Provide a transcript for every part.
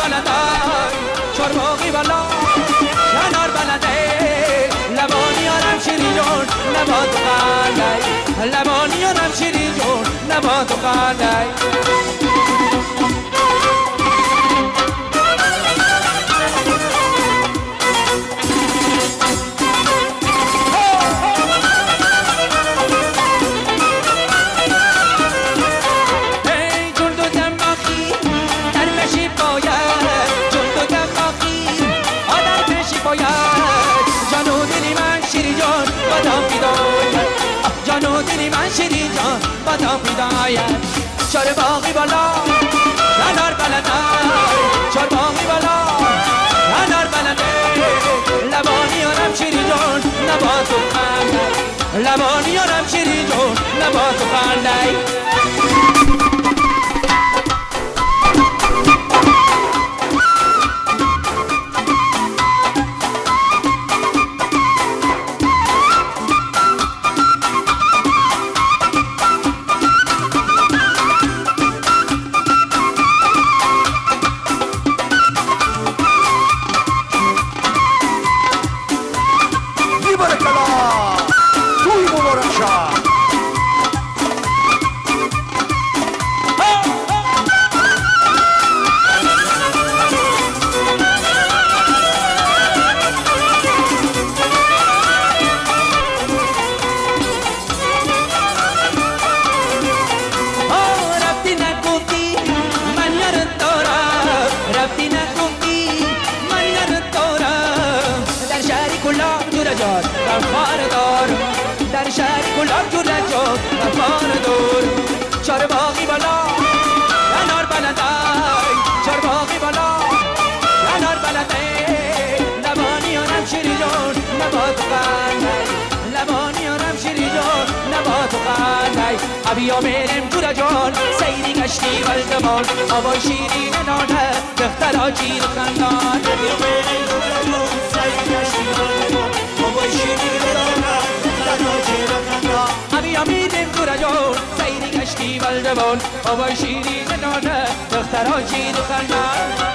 بلندای چرباقی بالا کنار بلنده لبانیانم شیرین جون نبات و قندای لبانیانم شیرین جون نبات و قندای بادام بیداید چرباقی بالا کنار بلندای چرباقی بالا کنار بلنده لبانیانم شیرین جون نبات و قندای لبانیانم شیرین جون نبات و قندای در شهر گلاب جور جور رفار دور چرباقی بالا کنار بلندای چرباقی بالا کنار بلنده لبانیانم شیرین جون نبات و قندای لبانیانم شیرین جون نبات و قندای ابیا میرم جور جون سیری گشتی ولدمان آبای شیرین نانه دخترها جیر خندان ابیا میرم جور جون سیری گشتی ولدمان آبای شیرین نانه ابیا میرم جور جون سیری گشتی ولدمان آبای شیرین نانه دخترها جیر خندان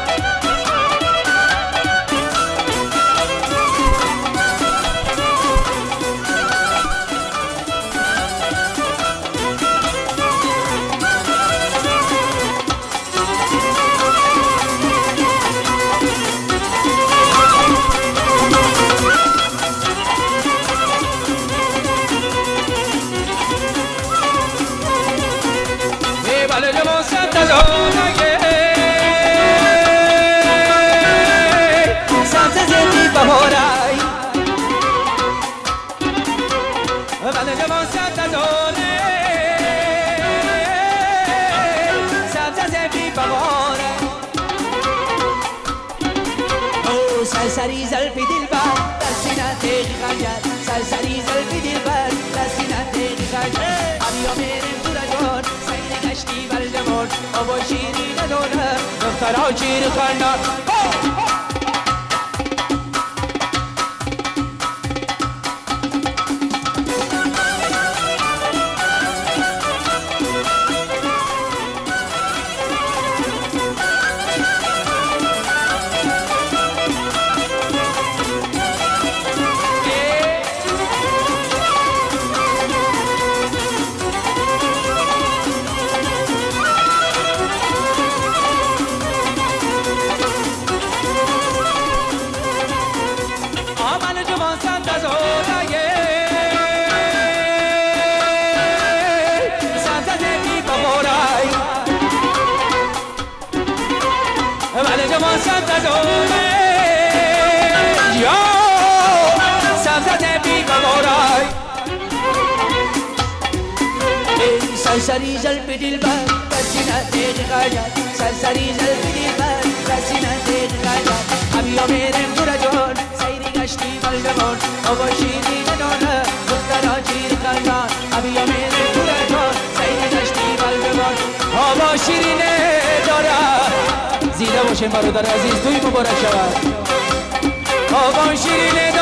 سرسری زلفی دلبر در سینه تیغ خنجر سرسری زلفی دلبر در سینه تیغ خنجر ابیا میرم جور جون سیر گشتی ولدمان آبا شیرین دونه دخترها جیر خندان سرسری زلفی دلبر در سینه تیغ خنجر سرسری زلفی دلبر در سینه تیغ خنجر ابیا میرم جور جون سیری گشتی ولدمان آبا شیرین نانه دخترها جیر خندان ابیا میرم جور جون سیری گشتی ولدمان آبا شیرین داره زیده باشین برادر عزیز توی مبارک شود آبا شیرین